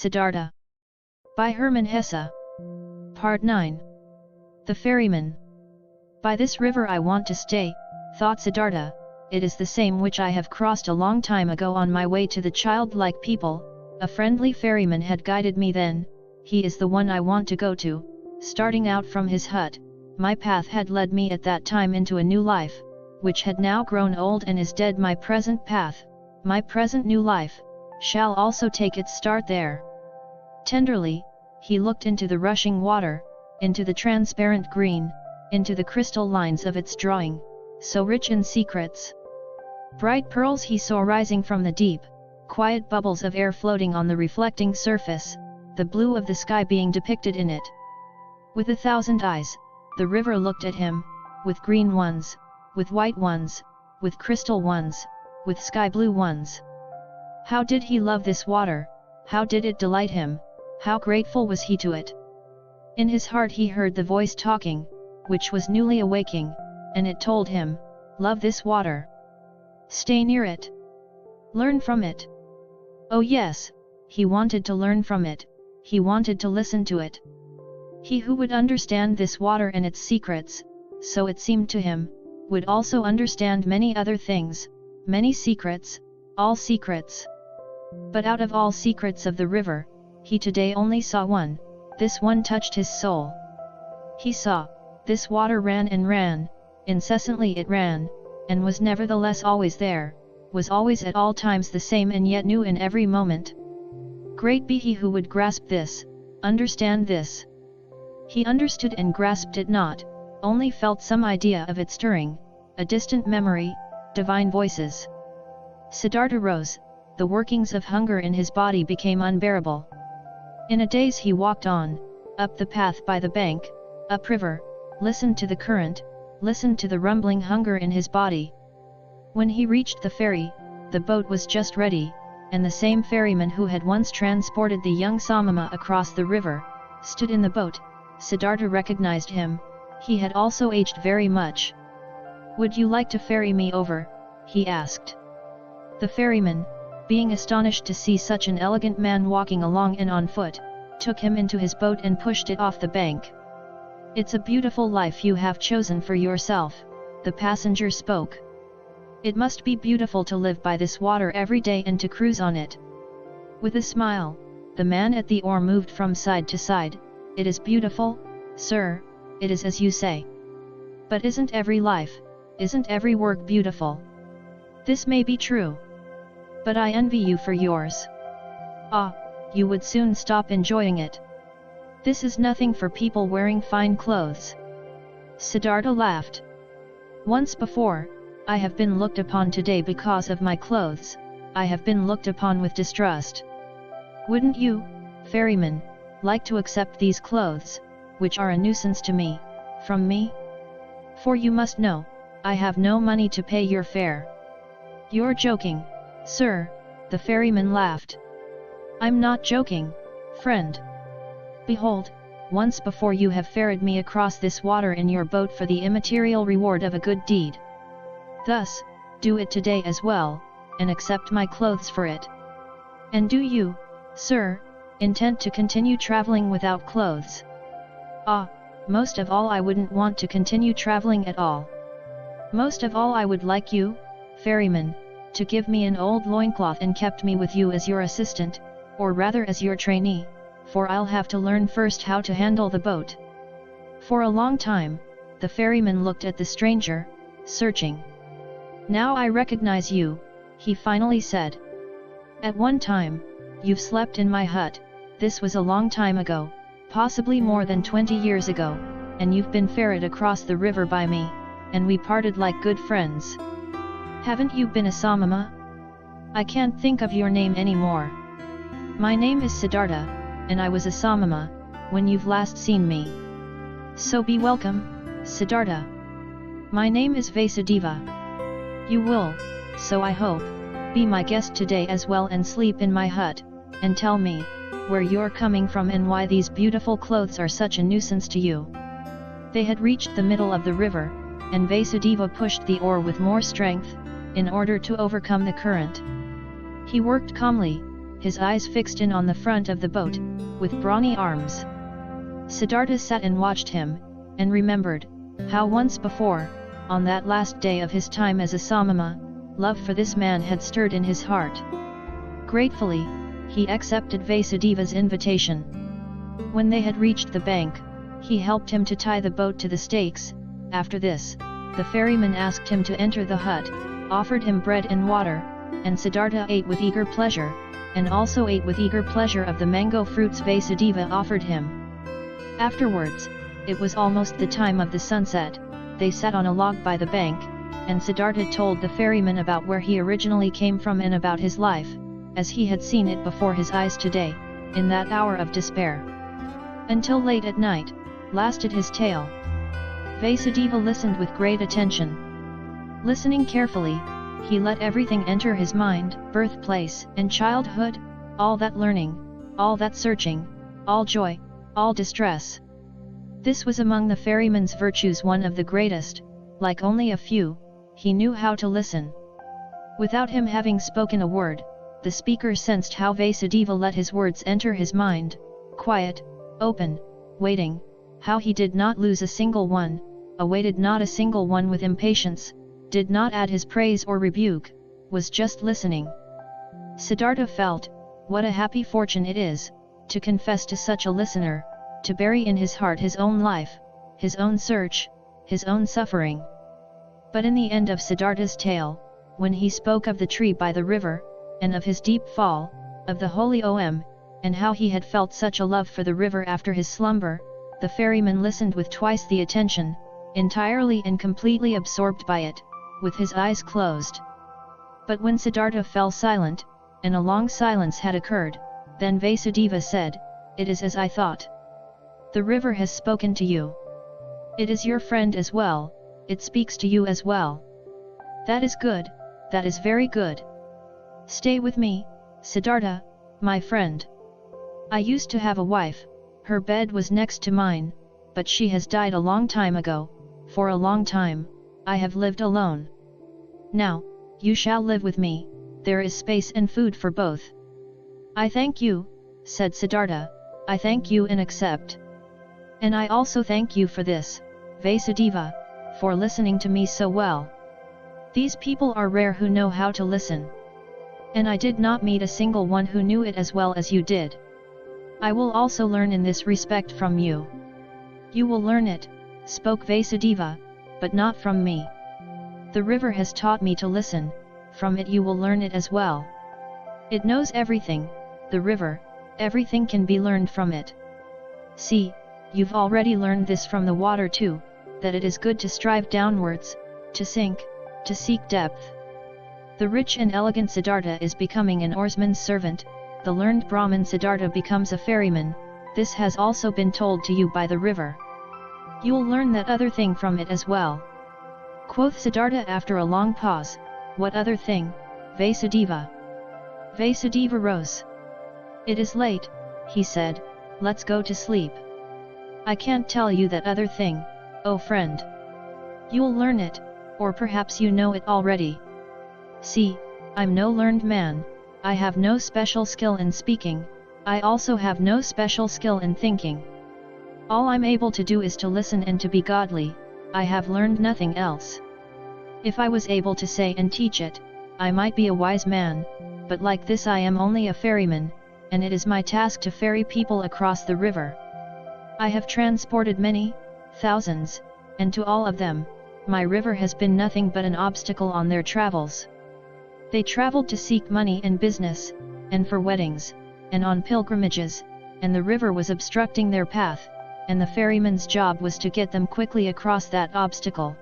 Siddhartha. By Hermann Hesse. Part 9. The Ferryman. By this river I want to stay, thought Siddhartha. It is the same which I have crossed a long time ago on my way to the childlike people. A friendly ferryman had guided me then. He is the one I want to go to. Starting out from his hut, my path had led me at that time into a new life, which had now grown old and is dead. My present path, my present new life, shall also take its start there. Tenderly, he looked into the rushing water, into the transparent green, into the crystal lines of its drawing, so rich in secrets. Bright pearls he saw rising from the deep, quiet bubbles of air floating on the reflecting surface, the blue of the sky being depicted in it. With 1,000 eyes, the river looked at him, with green ones, with white ones, with crystal ones, with sky blue ones. How did he love this water? How did it delight him? How grateful was he to it? In his heart he heard the voice talking, which was newly awaking, and it told him, "Love this water. Stay near it. Learn from it." Oh yes, he wanted to learn from it, he wanted to listen to it. He who would understand this water and its secrets, so it seemed to him, would also understand many other things, many secrets, all secrets. But out of all secrets of the river, he today only saw one. This one touched his soul. He saw, this water ran and ran, incessantly it ran, and was nevertheless always there, was always at all times the same and yet new in every moment. Great be he who would grasp this, understand this. He understood and grasped it not, only felt some idea of it stirring, a distant memory, divine voices. Siddhartha rose, the workings of hunger in his body became unbearable. In a daze he walked on, up the path by the bank, upriver, listened to the current, listened to the rumbling hunger in his body. When he reached the ferry, the boat was just ready, and the same ferryman who had once transported the young Samama across the river, stood in the boat. Siddhartha recognized him, he had also aged very much. "Would you like to ferry me over?" he asked. The ferryman, being astonished to see such an elegant man walking along and on foot, took him into his boat and pushed it off the bank. "It's a beautiful life you have chosen for yourself," the passenger spoke. "It must be beautiful to live by this water every day and to cruise on it." With a smile, the man at the oar moved from side to side. "It is beautiful, sir, it is as you say. But isn't every life, isn't every work beautiful? This may be true. But I envy you for yours. Ah, you would soon stop enjoying it. This is nothing for people wearing fine clothes." Siddhartha laughed. "Once before, I have been looked upon today because of my clothes, I have been looked upon with distrust. Wouldn't you, ferryman, like to accept these clothes, which are a nuisance to me, from me? For you must know, I have no money to pay your fare." "You're joking, sir," the ferryman laughed. "I'm not joking, friend. Behold, once before you have ferried me across this water in your boat for the immaterial reward of a good deed. Thus, do it today as well, and accept my clothes for it. And do you, sir, intend to continue traveling without clothes?" "Ah, most of all I wouldn't want to continue traveling at all. Most of all I would like you, ferryman, to give me an old loincloth and kept me with you as your assistant, or rather as your trainee, for I'll have to learn first how to handle the boat." For a long time, the ferryman looked at the stranger, searching. "Now I recognize you," he finally said. "At one time, you've slept in my hut, this was a long time ago, possibly more than 20 years ago, and you've been ferried across the river by me, and we parted like good friends. Haven't you been a Samama? I can't think of your name anymore." "My name is Siddhartha, and I was a Samama, when you've last seen me. So be welcome, Siddhartha. My name is Vasudeva. You will, so I hope, be my guest today as well and sleep in my hut, and tell me, where you're coming from and why these beautiful clothes are such a nuisance to you." They had reached the middle of the river, and Vasudeva pushed the oar with more strength, in order to overcome the current. He worked calmly, his eyes fixed in on the front of the boat, with brawny arms. Siddhartha sat and watched him, and remembered how once before, on that last day of his time as a Samama, love for this man had stirred in his heart. Gratefully, he accepted Vasudeva's invitation. When they had reached the bank, he helped him to tie the boat to the stakes. After this, the ferryman asked him to enter the hut, offered him bread and water, and Siddhartha ate with eager pleasure, and also ate with eager pleasure of the mango fruits Vasudeva offered him. Afterwards, it was almost the time of the sunset. They sat on a log by the bank, and Siddhartha told the ferryman about where he originally came from and about his life, as he had seen it before his eyes today, in that hour of despair. Until late at night, lasted his tale. Vasudeva listened with great attention. Listening carefully, he let everything enter his mind, birthplace and childhood, all that learning, all that searching, all joy, all distress. This was among the ferryman's virtues one of the greatest. Like only a few, he knew how to listen. Without him having spoken a word, the speaker sensed how Vasudeva let his words enter his mind, quiet, open, waiting, how he did not lose a single one, awaited not a single one with impatience, did not add his praise or rebuke, was just listening. Siddhartha felt, what a happy fortune it is, to confess to such a listener, to bury in his heart his own life, his own search, his own suffering. But in the end of Siddhartha's tale, when he spoke of the tree by the river, and of his deep fall, of the holy Om, and how he had felt such a love for the river after his slumber, the ferryman listened with twice the attention, entirely and completely absorbed by it, with his eyes closed. But when Siddhartha fell silent, and a long silence had occurred, then Vasudeva said, "It is as I thought. The river has spoken to you. It is your friend as well, it speaks to you as well. That is good, that is very good. Stay with me, Siddhartha, my friend. I used to have a wife, her bed was next to mine, but she has died a long time ago. For a long time, I have lived alone. Now, you shall live with me, there is space and food for both." "I thank you," said Siddhartha, "I thank you and accept. And I also thank you for this, Vasudeva, for listening to me so well. These people are rare who know how to listen. And I did not meet a single one who knew it as well as you did. I will also learn in this respect from you." "You will learn it," spoke Vasudeva, "but not from me. The river has taught me to listen, from it you will learn it as well. It knows everything, the river, everything can be learned from it. See, you've already learned this from the water too, that it is good to strive downwards, to sink, to seek depth. The rich and elegant Siddhartha is becoming an oarsman's servant, the learned Brahmin Siddhartha becomes a ferryman, this has also been told to you by the river. You'll learn that other thing from it as well." Quoth Siddhartha after a long pause, "What other thing, Vasudeva?" Vasudeva rose. "It is late," he said, "let's go to sleep. I can't tell you that other thing, oh friend. You'll learn it, or perhaps you know it already. See, I'm no learned man, I have no special skill in speaking, I also have no special skill in thinking. All I'm able to do is to listen and to be godly, I have learned nothing else. If I was able to say and teach it, I might be a wise man, but like this I am only a ferryman, and it is my task to ferry people across the river. I have transported many, thousands, and to all of them, my river has been nothing but an obstacle on their travels. They traveled to seek money and business, and for weddings, and on pilgrimages, and the river was obstructing their path, and the ferryman's job was to get them quickly across that obstacle.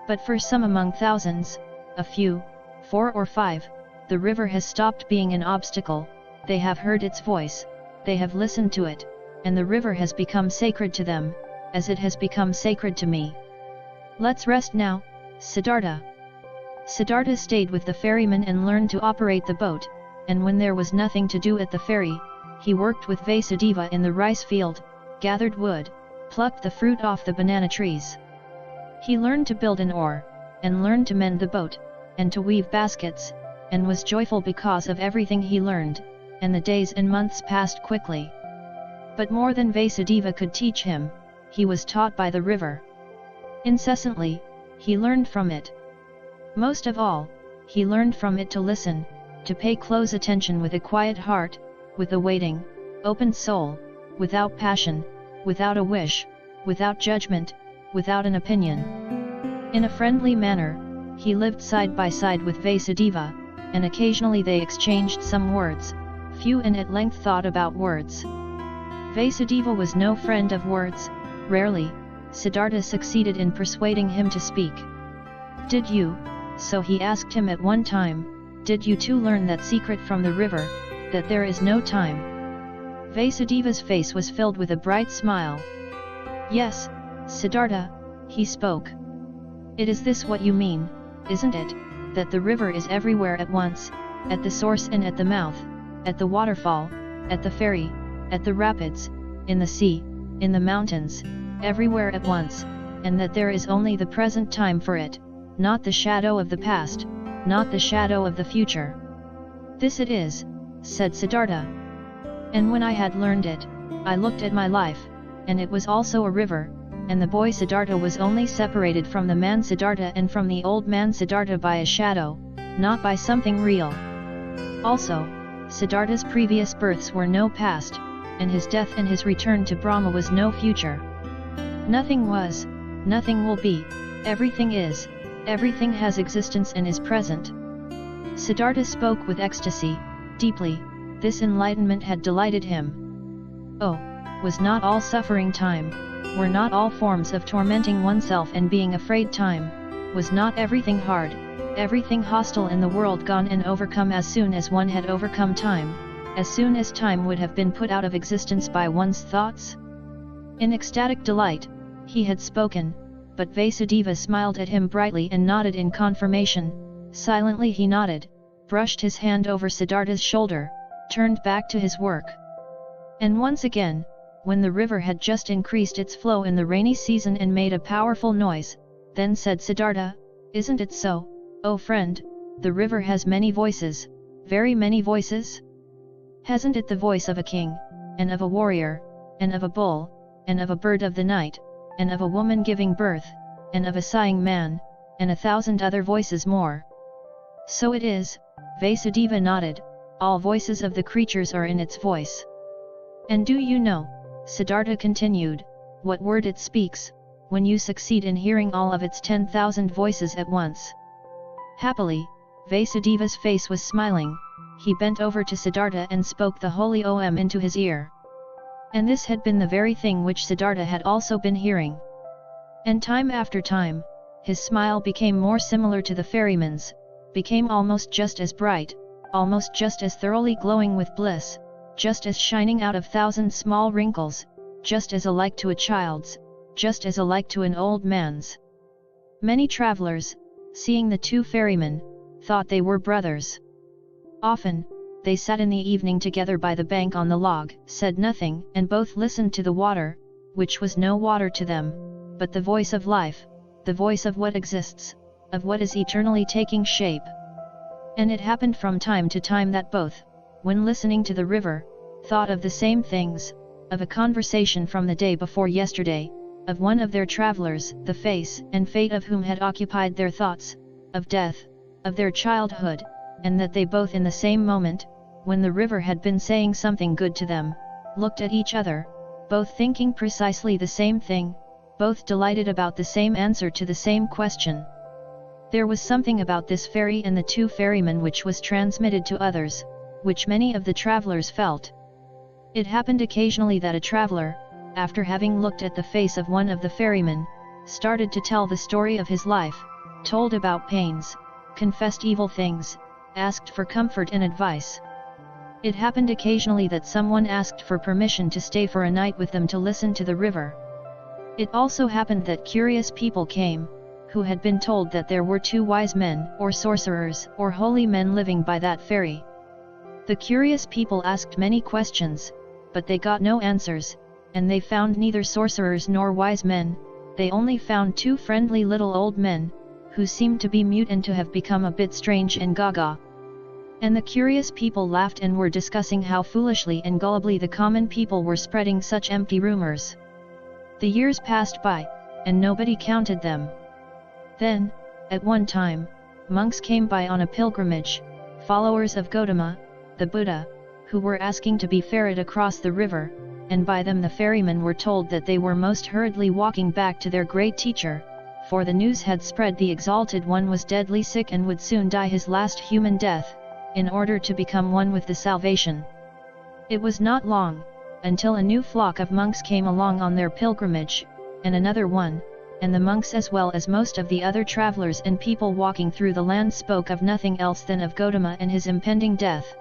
But for some among thousands, a few, 4 or 5, the river has stopped being an obstacle, they have heard its voice, they have listened to it, and the river has become sacred to them, as it has become sacred to me. Let's rest now, Siddhartha." Siddhartha stayed with the ferryman and learned to operate the boat, and when there was nothing to do at the ferry, he worked with Vasudeva in the rice field, gathered wood, plucked the fruit off the banana trees. He learned to build an oar, and learned to mend the boat, and to weave baskets, and was joyful because of everything he learned, and the days and months passed quickly. But more than Vasudeva could teach him, he was taught by the river. Incessantly, he learned from it. Most of all, he learned from it to listen, to pay close attention with a quiet heart, with a waiting, open soul, without passion, without a wish, without judgment, without an opinion. In a friendly manner, he lived side by side with Vasudeva, and occasionally they exchanged some words, few and at length thought about words. Vasudeva was no friend of words. Rarely, Siddhartha succeeded in persuading him to speak. "Did you," so he asked him at one time, "did you too learn that secret from the river, that there is no time?" Vasudeva's face was filled with a bright smile. "Yes, Siddhartha," he spoke. "It is this what you mean, isn't it, that the river is everywhere at once, at the source and at the mouth, at the waterfall, at the ferry, at the rapids, in the sea, in the mountains, everywhere at once, and that there is only the present time for it, not the shadow of the past, not the shadow of the future?" "This it is," said Siddhartha. "And when I had learned it, I looked at my life, and it was also a river, and the boy Siddhartha was only separated from the man Siddhartha and from the old man Siddhartha by a shadow, not by something real. Also, Siddhartha's previous births were no past, and his death and his return to Brahma was no future. Nothing was, nothing will be, everything is, everything has existence and is present." Siddhartha spoke with ecstasy, deeply. This enlightenment had delighted him. Oh, was not all suffering time? Were not all forms of tormenting oneself and being afraid time? Was not everything hard, everything hostile in the world gone and overcome as soon as one had overcome time, as soon as time would have been put out of existence by one's thoughts? In ecstatic delight, he had spoken, but Vasudeva smiled at him brightly and nodded in confirmation. Silently he nodded, brushed his hand over Siddhartha's shoulder, turned back to his work. And once again, when the river had just increased its flow in the rainy season and made a powerful noise, then said Siddhartha, "Isn't it so, O friend, the river has many voices, very many voices? Hasn't it the voice of a king, and of a warrior, and of a bull, and of a bird of the night, and of a woman giving birth, and of a sighing man, and 1,000 other voices more?" "So it is," Vasudeva nodded, "all voices of the creatures are in its voice. And do you know," Siddhartha continued, "what word it speaks, when you succeed in hearing all of its 10,000 voices at once?" Happily, Vasudeva's face was smiling. He bent over to Siddhartha and spoke the holy Om into his ear. And this had been the very thing which Siddhartha had also been hearing. And time after time, his smile became more similar to the ferryman's, became almost just as bright, almost just as thoroughly glowing with bliss, just as shining out of 1,000 small wrinkles, just as alike to a child's, just as alike to an old man's. Many travelers, seeing the two ferrymen, thought they were brothers. Often, they sat in the evening together by the bank on the log, said nothing, and both listened to the water, which was no water to them, but the voice of life, the voice of what exists, of what is eternally taking shape. And it happened from time to time that both, when listening to the river, thought of the same things, of a conversation from the day before yesterday, of one of their travelers, the face and fate of whom had occupied their thoughts, of death, of their childhood, and that they both in the same moment, when the river had been saying something good to them, looked at each other, both thinking precisely the same thing, both delighted about the same answer to the same question. There was something about this ferry and the two ferrymen which was transmitted to others, which many of the travelers felt. It happened occasionally that a traveler, after having looked at the face of one of the ferrymen, started to tell the story of his life, told about pains, confessed evil things, asked for comfort and advice. It happened occasionally that someone asked for permission to stay for a night with them to listen to the river. It also happened that curious people came, who had been told that there were two wise men, or sorcerers, or holy men living by that ferry. The curious people asked many questions, but they got no answers, and they found neither sorcerers nor wise men, they only found two friendly little old men, who seemed to be mute and to have become a bit strange and gaga. And the curious people laughed and were discussing how foolishly and gullibly the common people were spreading such empty rumors. The years passed by, and nobody counted them. Then, at one time, monks came by on a pilgrimage, followers of Gautama, the Buddha, who were asking to be ferried across the river, and by them the ferrymen were told that they were most hurriedly walking back to their great teacher, for the news had spread the exalted one was deadly sick and would soon die his last human death, in order to become one with the salvation. It was not long, until a new flock of monks came along on their pilgrimage, and another one, and the monks as well as most of the other travelers and people walking through the land spoke of nothing else than of Gautama and his impending death.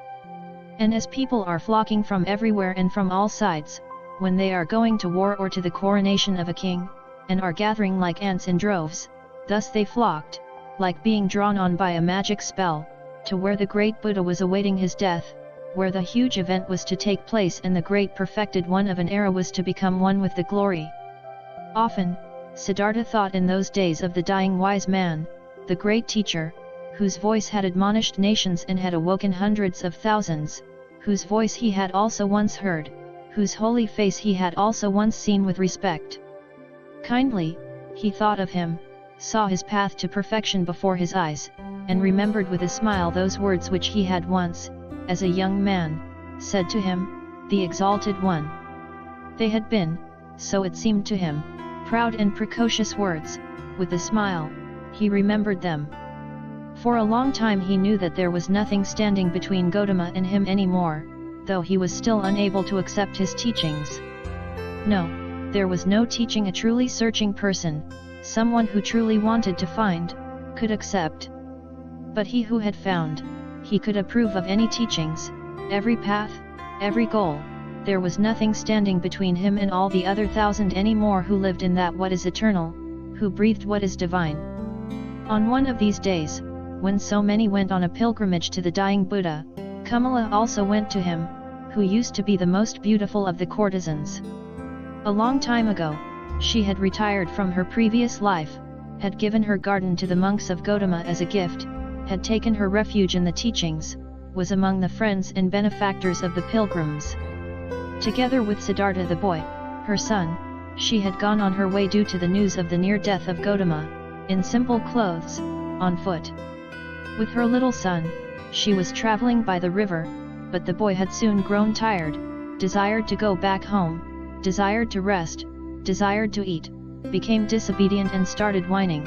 And as people are flocking from everywhere and from all sides, when they are going to war or to the coronation of a king, and are gathering like ants in droves, thus they flocked, like being drawn on by a magic spell, to where the great Buddha was awaiting his death, where the huge event was to take place and the great perfected one of an era was to become one with the glory. Often, Siddhartha thought in those days of the dying wise man, the great teacher, whose voice had admonished nations and had awoken hundreds of thousands, whose voice he had also once heard, whose holy face he had also once seen with respect. Kindly, he thought of him, saw his path to perfection before his eyes, and remembered with a smile those words which he had once, as a young man, said to him, the exalted one. They had been, so it seemed to him, proud and precocious words. With a smile, he remembered them. For a long time he knew that there was nothing standing between Gautama and him anymore, though he was still unable to accept his teachings. No, there was no teaching a truly searching person, someone who truly wanted to find, could accept. But he who had found, he could approve of any teachings, every path, every goal. There was nothing standing between him and all the other thousand any more who lived in that what is eternal, who breathed what is divine. On one of these days, when so many went on a pilgrimage to the dying Buddha, Kamala also went to him, who used to be the most beautiful of the courtesans. A long time ago, she had retired from her previous life, had given her garden to the monks of Gautama as a gift, had taken her refuge in the teachings, was among the friends and benefactors of the pilgrims. Together with Siddhartha the boy, her son, she had gone on her way due to the news of the near death of Gautama, in simple clothes, on foot. With her little son, she was traveling by the river, but the boy had soon grown tired, desired to go back home, desired to rest, desired to eat, became disobedient and started whining.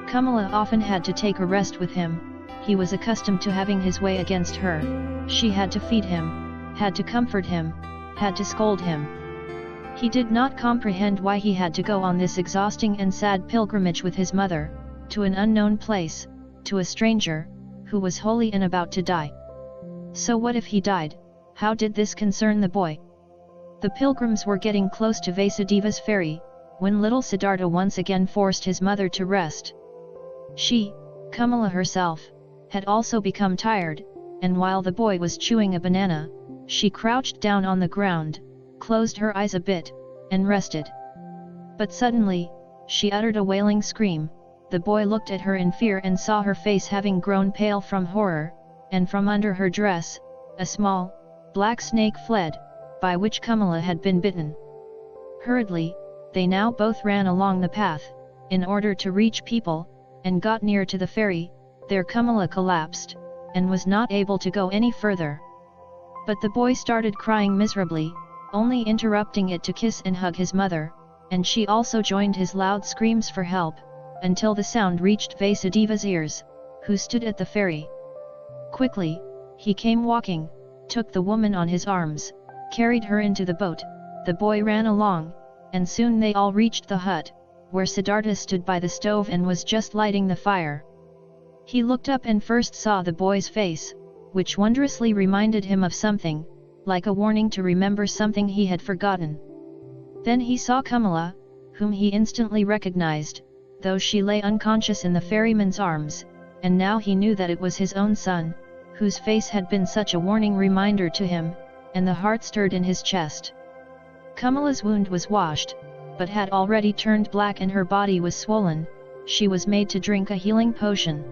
Kamala often had to take a rest with him, he was accustomed to having his way against her, she had to feed him, had to comfort him, had to scold him. He did not comprehend why he had to go on this exhausting and sad pilgrimage with his mother, to an unknown place, to a stranger, who was holy and about to die. So what if he died? How did this concern the boy? The pilgrims were getting close to Vasudeva's ferry, when little Siddhartha once again forced his mother to rest. She, Kamala herself, had also become tired, and while the boy was chewing a banana, she crouched down on the ground, closed her eyes a bit, and rested. But suddenly, she uttered a wailing scream. The boy looked at her in fear and saw her face having grown pale from horror, and from under her dress, a small, black snake fled, by which Kamala had been bitten. Hurriedly, they now both ran along the path, in order to reach people, and got near to the ferry. There Kamala collapsed, and was not able to go any further. But the boy started crying miserably, only interrupting it to kiss and hug his mother, and she also joined his loud screams for help, until the sound reached Vasudeva's ears, who stood at the ferry. Quickly, he came walking, took the woman on his arms, carried her into the boat. The boy ran along, and soon they all reached the hut, where Siddhartha stood by the stove and was just lighting the fire. He looked up and first saw the boy's face, which wondrously reminded him of something, like a warning to remember something he had forgotten. Then he saw Kamala, whom he instantly recognized, though she lay unconscious in the ferryman's arms, and now he knew that it was his own son, whose face had been such a warning reminder to him, and the heart stirred in his chest. Kamala's wound was washed, but had already turned black and her body was swollen. She was made to drink a healing potion.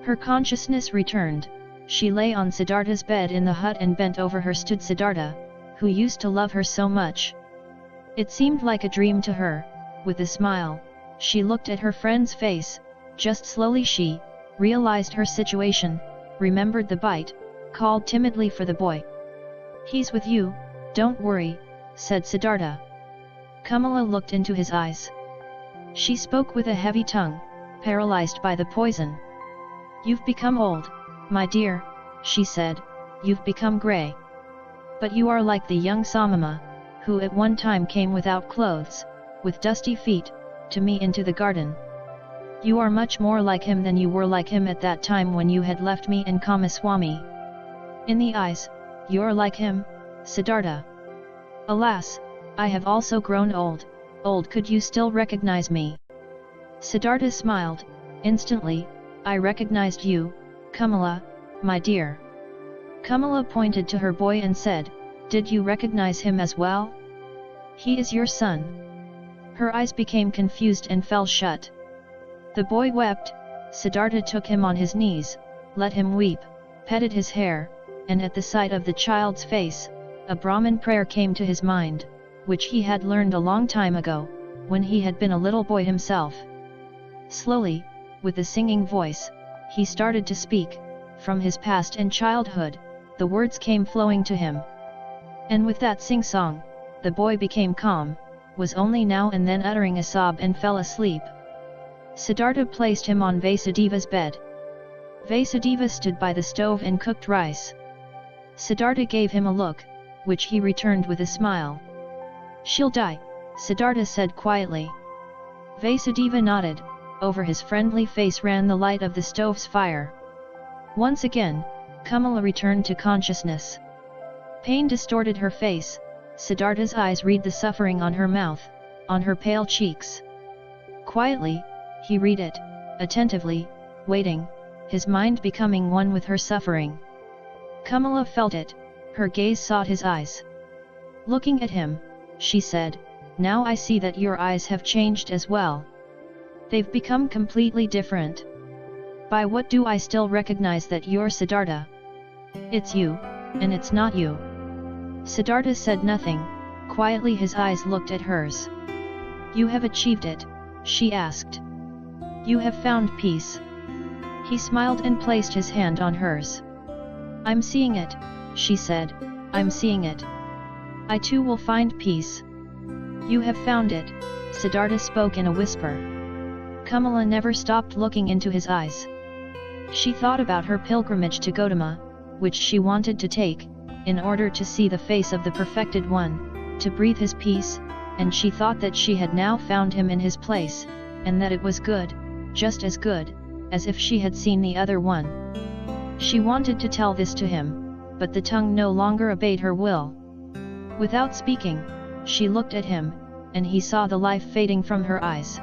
Her consciousness returned, she lay on Siddhartha's bed in the hut, and bent over her stood Siddhartha, who used to love her so much. It seemed like a dream to her. With a smile, she looked at her friend's face. Just slowly she realized her situation, remembered the bite, called timidly for the boy. "He's with you, don't worry," said Siddhartha. Kamala looked into his eyes. She spoke with a heavy tongue, paralyzed by the poison. "You've become old, my dear," she said, "you've become grey. But you are like the young Samama, who at one time came without clothes, with dusty feet, to me into the garden. You are much more like him than you were like him at that time when you had left me in Kamaswami. In the eyes, you're like him, Siddhartha. Alas, I have also grown old. Old, could you still recognize me?" Siddhartha smiled. "Instantly, I recognized you, Kamala, my dear." Kamala pointed to her boy and said, "Did you recognize him as well? He is your son." Her eyes became confused and fell shut. The boy wept. Siddhartha took him on his knees, let him weep, petted his hair, and at the sight of the child's face, a Brahmin prayer came to his mind, which he had learned a long time ago, when he had been a little boy himself. Slowly, with a singing voice, he started to speak. From his past and childhood, the words came flowing to him. And with that sing-song, the boy became calm, was only now and then uttering a sob and fell asleep. Siddhartha placed him on Vasudeva's bed. Vasudeva stood by the stove and cooked rice. Siddhartha gave him a look, which he returned with a smile. "She'll die," Siddhartha said quietly. Vasudeva nodded. Over his friendly face ran the light of the stove's fire. Once again, Kamala returned to consciousness. Pain distorted her face. Siddhartha's eyes read the suffering on her mouth, on her pale cheeks. Quietly, he read it, attentively, waiting, his mind becoming one with her suffering. Kamala felt it, her gaze sought his eyes. Looking at him, she said, "Now I see that your eyes have changed as well. They've become completely different. By what do I still recognize that you're Siddhartha? It's you, and it's not you." Siddhartha said nothing. Quietly his eyes looked at hers. "You have achieved it?" she asked. "You have found peace?" He smiled and placed his hand on hers. "I'm seeing it," she said, "I'm seeing it. I too will find peace." "You have found it," Siddhartha spoke in a whisper. Kamala never stopped looking into his eyes. She thought about her pilgrimage to Gautama, which she wanted to take, in order to see the face of the perfected one, to breathe his peace, and she thought that she had now found him in his place, and that it was good, just as good, as if she had seen the other one. She wanted to tell this to him, but the tongue no longer obeyed her will. Without speaking, she looked at him, and he saw the life fading from her eyes.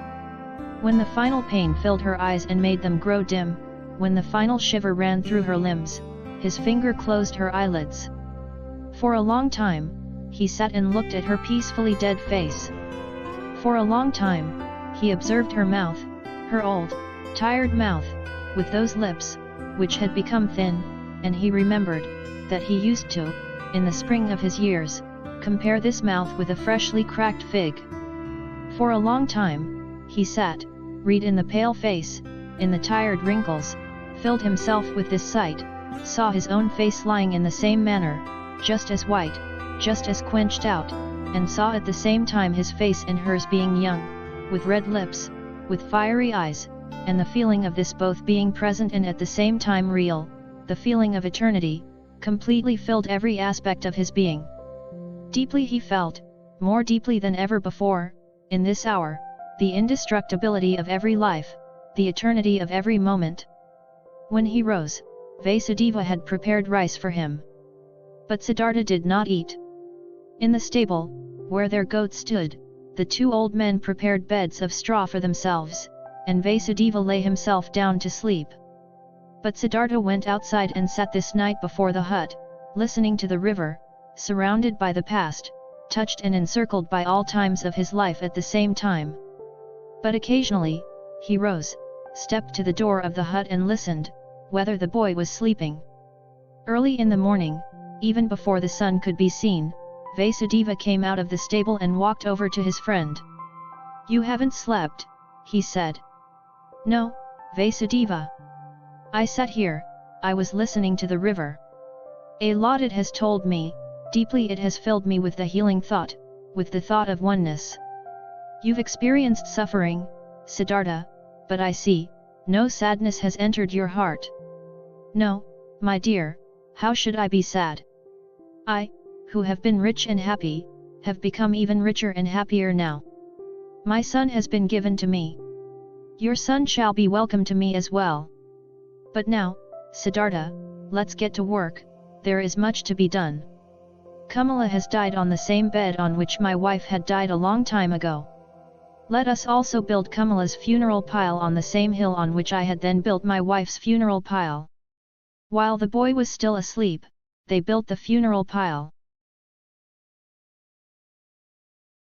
When the final pain filled her eyes and made them grow dim, when the final shiver ran through her limbs, his finger closed her eyelids. For a long time, he sat and looked at her peacefully dead face. For a long time, he observed her mouth, her old, tired mouth, with those lips, which had become thin, and he remembered, that he used to, in the spring of his years, compare this mouth with a freshly cracked fig. For a long time, he sat, read in the pale face, in the tired wrinkles, filled himself with this sight, saw his own face lying in the same manner, just as white, just as quenched out, and saw at the same time his face and hers being young, with red lips, with fiery eyes, and the feeling of this both being present and at the same time real, the feeling of eternity, completely filled every aspect of his being. Deeply he felt, more deeply than ever before, in this hour, the indestructibility of every life, the eternity of every moment. When he rose, Vasudeva had prepared rice for him. But Siddhartha did not eat. In the stable, where their goats stood, the two old men prepared beds of straw for themselves, and Vasudeva lay himself down to sleep. But Siddhartha went outside and sat this night before the hut, listening to the river, surrounded by the past, touched and encircled by all times of his life at the same time. But occasionally, he rose, stepped to the door of the hut and listened, whether the boy was sleeping. Early in the morning, even before the sun could be seen, Vasudeva came out of the stable and walked over to his friend. "You haven't slept," he said. "No, Vasudeva. I sat here, I was listening to the river. A lot it has told me, deeply it has filled me with the healing thought, with the thought of oneness. You've experienced suffering, Siddhartha, but I see, no sadness has entered your heart." "No, my dear, how should I be sad? I, who have been rich and happy, have become even richer and happier now. My son has been given to me. Your son shall be welcome to me as well. But now, Siddhartha, let's get to work, there is much to be done. Kamala has died on the same bed on which my wife had died a long time ago. Let us also build Kamala's funeral pile on the same hill on which I had then built my wife's funeral pile." While the boy was still asleep, they built the funeral pile.